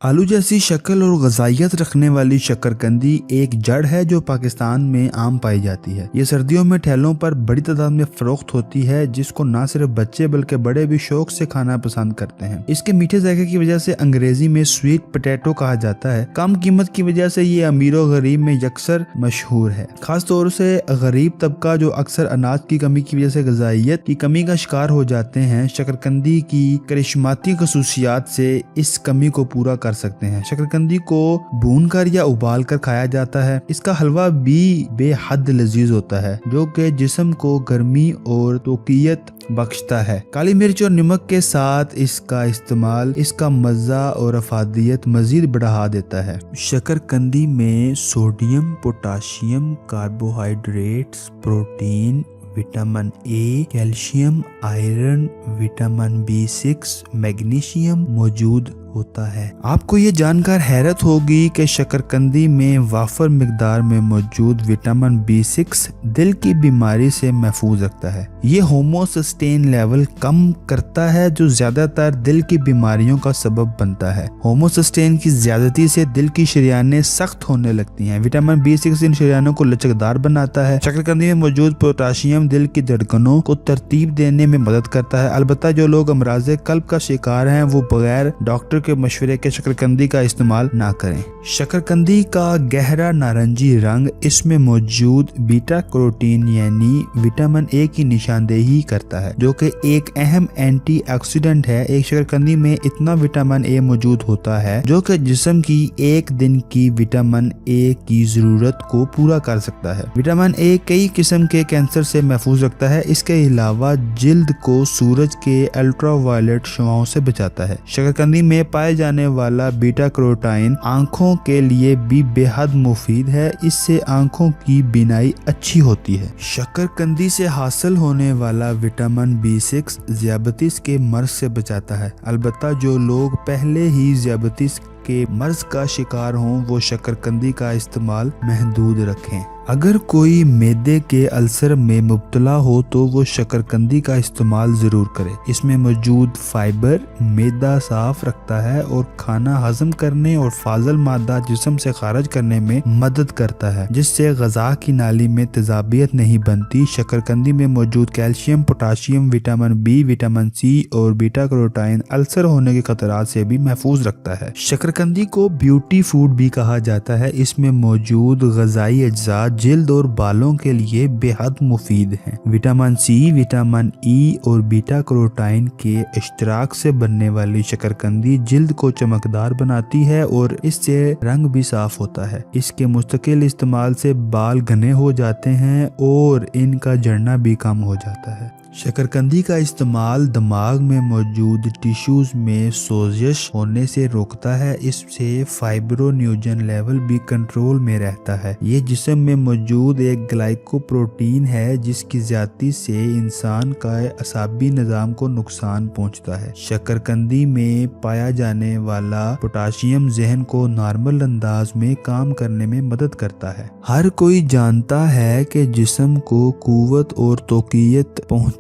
आलू जैसी शक्ल और ग़िज़ाइयत रखने वाली शकरकंदी एक जड़ है जो पाकिस्तान में आम पाई जाती है। ये सर्दियों में ठेलों पर बड़ी तादाद में फरोख्त होती है, जिसको न सिर्फ बच्चे बल्कि बड़े भी शौक से खाना पसंद करते हैं। इसके मीठे जायके की वजह से अंग्रेजी में स्वीट पोटैटो कहा जाता है। कम कीमत की वजह से ये अमीर और गरीब में यकसर मशहूर है। खास तौर से गरीब तबका जो अक्सर अनाज की कमी की वजह से ग़िज़ाइयत की कमी का शिकार हो जाते हैं, शकरकंदी की करिश्माती खसूसियात से इस कमी को पूरा कर सकते हैं। शकरकंदी को भूनकर या उबाल कर खाया जाता है। इसका हलवा भी बेहद लजीज होता है, जो कि जिस्म को गर्मी और तोक़ियत बख्शता है। काली मिर्च और नमक के साथ इसका इस्तेमाल इसका मज़ा और अफादियत मजीद बढ़ा देता है। शकरकंदी में sodium, potassium, carbohydrates, protein, vitamin A, calcium, iron, vitamin B6, magnesium मौजूद होता है। आपको ये जानकर हैरत होगी कि शकरकंदी में वाफर मिकदार में मौजूद विटामिन B6 दिल की बीमारी से महफूज रखता है। ये होमोसिस्टेन लेवल कम करता है, जो ज्यादातर दिल की बीमारियों का सबब बनता है। होमोसिस्टेन की ज्यादती से दिल की शरियानें सख्त होने लगती हैं। विटामिन B6 इन शरियानों को लचकदार बनाता है। शकरकंदी में मौजूद पोटाशियम दिल की धड़कनों को तरतीब देने में मदद करता है। अलबत्ता जो लोग अमराज़े कल्ब का शिकार हैं, वो बगैर डॉक्टर के मशवरे के शकरकंदी का इस्तेमाल ना करें। शकरकंदी का गहरा नारंगी रंग इसमें मौजूद बीटा कैरोटीन यानी विटामिन ए की निशानदेही करता है, जो कि एक अहम एंटीऑक्सीडेंट है। एक शकरकंदी में इतना विटामिन ए मौजूद होता है जो कि जिस्म की एक दिन की विटामिन ए की जरूरत को पूरा कर सकता है। विटामिन ए कई किस्म के कैंसर से महफूज रखता है। इसके अलावा जिल्द को सूरज के अल्ट्रावायलेट शुआओं से बचाता है। शकरकंदी में पाए जाने वाला बीटा कैरोटीन आंखों के लिए भी बेहद मुफीद है। इससे आंखों की बीनाई अच्छी होती है। शकरकंदी से हासिल होने वाला विटामिन B6 ज़ियाबतीस के मर्ज से बचाता है। अलबत्ता जो लोग पहले ही ज़ियाबतीस के मर्ज का शिकार हों, वो शकरकंदी का इस्तेमाल महदूद रखें। अगर कोई मैदे के अल्सर में मुब्तला हो तो वो शकरकंदी का इस्तेमाल ज़रूर करे। इसमें मौजूद फाइबर मैदा साफ रखता है और खाना हजम करने और फाजल मादा जिस्म से खारिज करने में मदद करता है, जिससे ग़िज़ा की नाली में तेज़ाबियत नहीं बनती। शकरकंदी में मौजूद calcium, potassium, vitamin B, vitamin C और बीटा कैरोटीन अल्सर होने के खतरात से भी महफूज रखता है। शकरकंदी को ब्यूटी फूड भी कहा जाता है। इसमें मौजूद ग़िज़ाई अज्जा जिल्द और बालों के लिए बेहद मुफीद हैं। विटामिन C, विटामिन E और बीटा कैरोटीन के इश्तराक से बनने वाली शकरकंदी जिल्द को चमकदार बनाती है और इससे रंग भी साफ होता है। इसके मुस्तकिल इस्तेमाल से बाल घने हो जाते हैं और इनका झड़ना भी कम हो जाता है। शकरकंदी का इस्तेमाल दिमाग में मौजूद टिश्यूज में सोजिश होने से रोकता है। इससे फाइब्रोन्यूजन लेवल भी कंट्रोल में रहता है। ये जिस्म में मौजूद एक ग्लाइकोप्रोटीन है, जिसकी ज्यादती से इंसान का असाबी निज़ाम को नुकसान पहुंचता है। शकरकंदी में पाया जाने वाला पोटाशियम जहन को नॉर्मल अंदाज में काम करने में मदद करता है। हर कोई जानता है कि जिस्म को कुव्वत और तोक़ियत पहुंचाने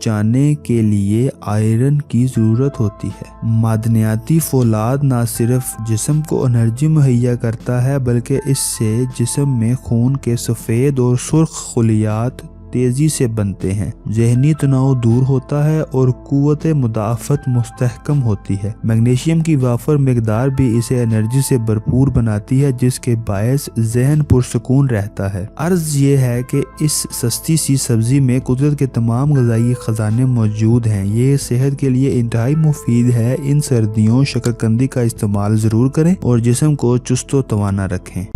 के लिए आयरन की जरूरत होती है। मादनियाती फौलाद न सिर्फ जिस्म को एनर्जी मुहैया करता है, बल्कि इससे जिस्म में खून के सफ़ेद और सुर्ख खलियात तेजी से बनते हैं। जहनी तनाव दूर होता है और कुव्वत मुदाफ़त मुस्तहकम होती है। मैग्नीशियम की वाफर मिकदार भी इसे एनर्जी से भरपूर बनाती है, जिसके बायस जहन पुरसकून रहता है। अर्ज ये है कि इस सस्ती सी सब्जी में कुदरत के तमाम ग़िज़ाई ख़जाने मौजूद हैं। ये सेहत के लिए इंतहाई मुफीद है। इन सर्दियों शकरकंदी का इस्तेमाल ज़रूर करें और जिस्म को चुस्त व तवाना रखें।